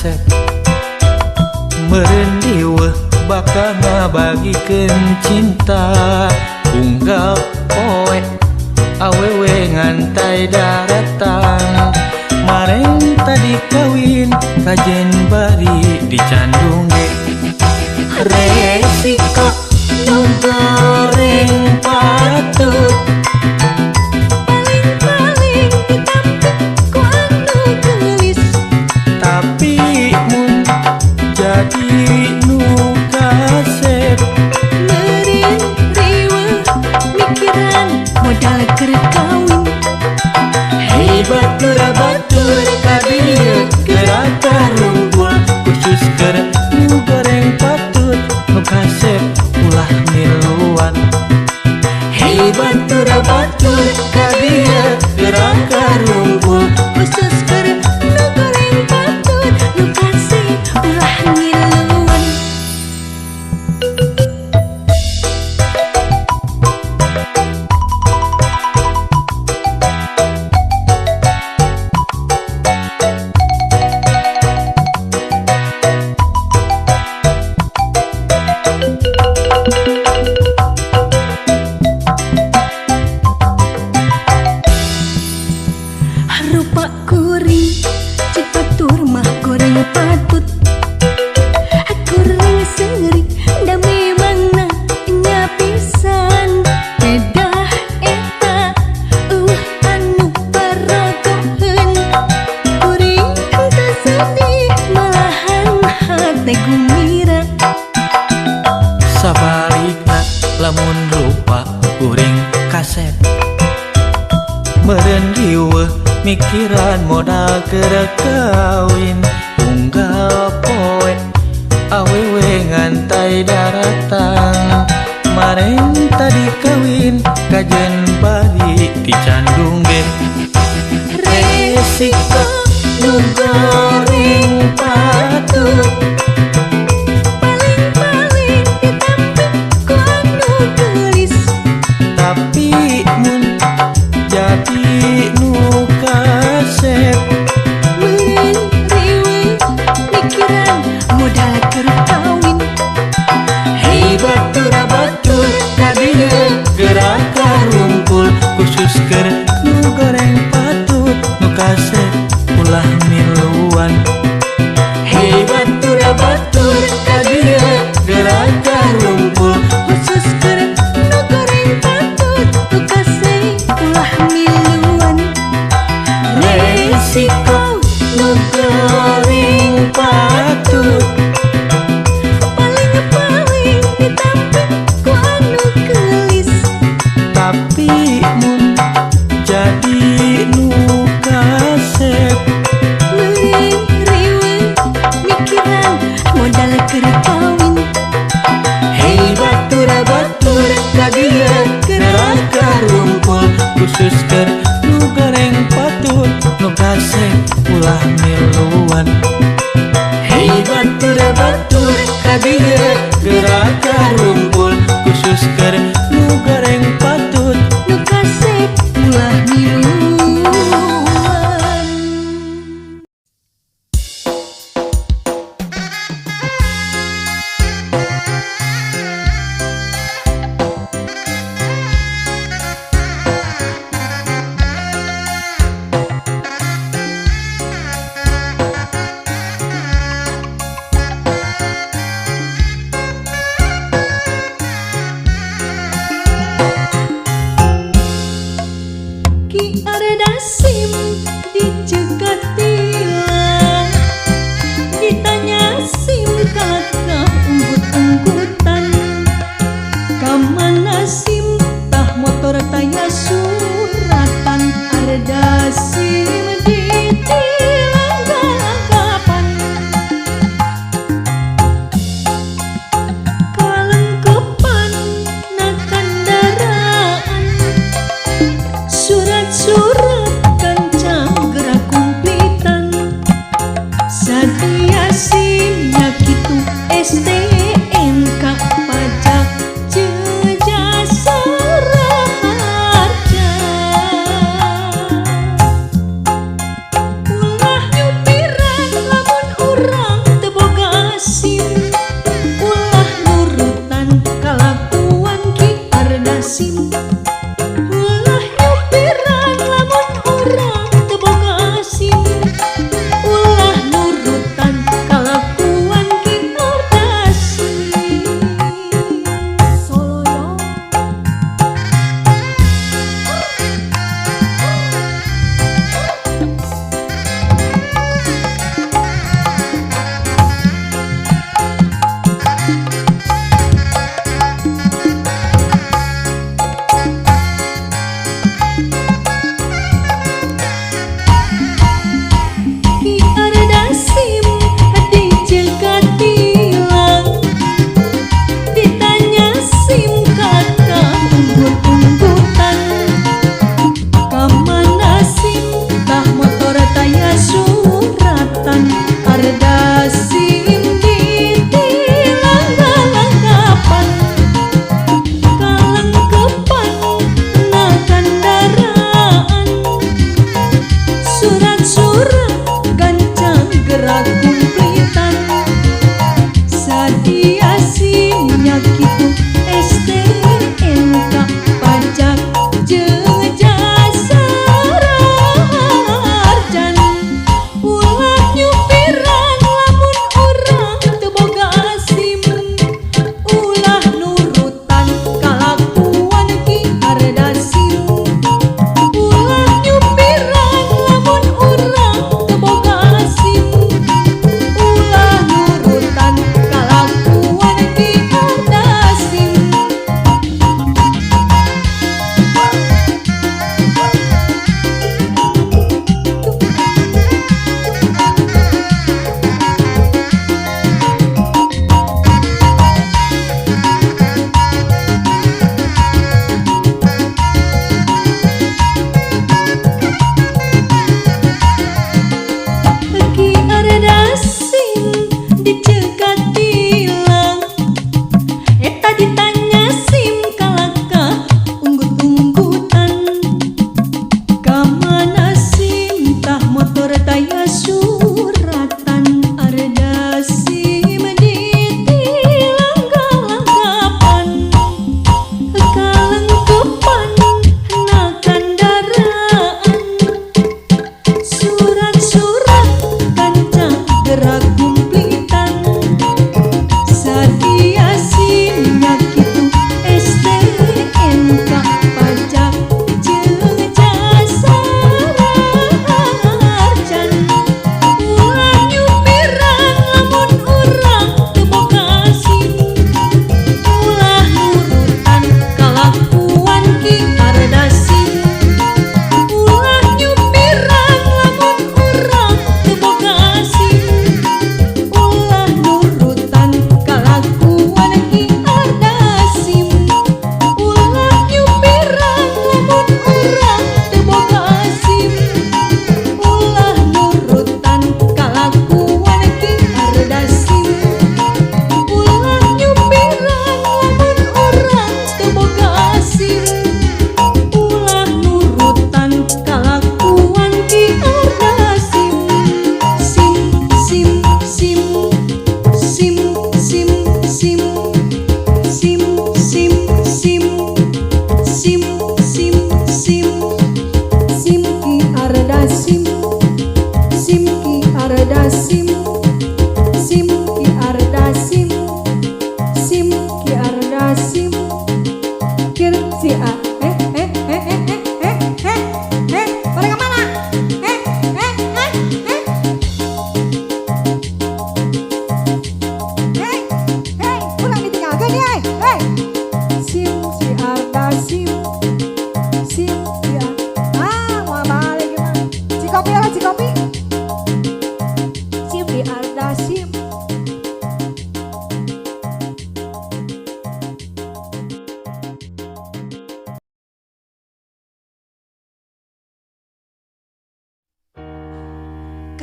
kaset merendiweuh bakal ngabagikeun cinta unggal poe awewe ngantai daratan mareng tadi kawin kajen bari dicandung ge resiko nu goreng patut paling-paling ditampik ku anu gelis tapi mun jadi nu kasep meureun riweuh mikiran modal keur kawin batur batur kadieu geraka rumpul khusus keur nu goreng patut nu kasep ulah miluan hey batur batur kadieu geraka rumpul khusus keur nu goreng patut nu kasih ulah ngiluan rupa kuring cek batur mah goreng patut kuring seurik da memangna nya pisan pedah eta anu paragoheun kuring teu sedih malahan hate gumira sabalikna lamun rupa kuring kasep meureun riweuh mikiran modal keur kawin unggal poe awewe ngantai daratan mareng tadi kawin kajen bari dicandung ge resiko nu goreng patut paling-paling ditampik ku anu gelis tapi mun jadi nu kasep meureun riweuh mikiran modal keur kawin hey batur batur kadieu geraka rumpul khusus keur nu goreng patut nu kasep ulah miluan hey batur batur kadieu geraka rumpul khusus keur nu goreng patut nu kasih ulah miluan resiko nu goreng patut paling-paling ditampik ku anu gelis tapi mun jadi nu kasep meureun riweuh mikiran modal keur kawin hey batur batur kadieu geraka rumpul khusus keur nu goreng patut nu kasep ulah miluan hey batur batur kadieu geraka rumpul khusus keur nu goreng patut nu kasih ulah miluan Ki areda sim dicegat tilang ditanya sim kakak ungkut-ungkutan kamana sim tah motor taya suratan areda sim ditilang gagapan kalengkepan na kendaraan surat-surat kancang gerak kumplitan sadia simnya kitu STNK pajak jejasa raharja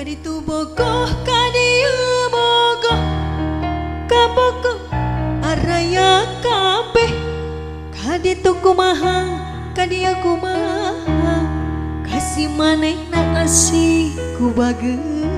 Kaditu bogoh kadieu bogoh kabogoh araya kabeh kaditu kumaha kadieu kumaha kasih manehna asih ku bageus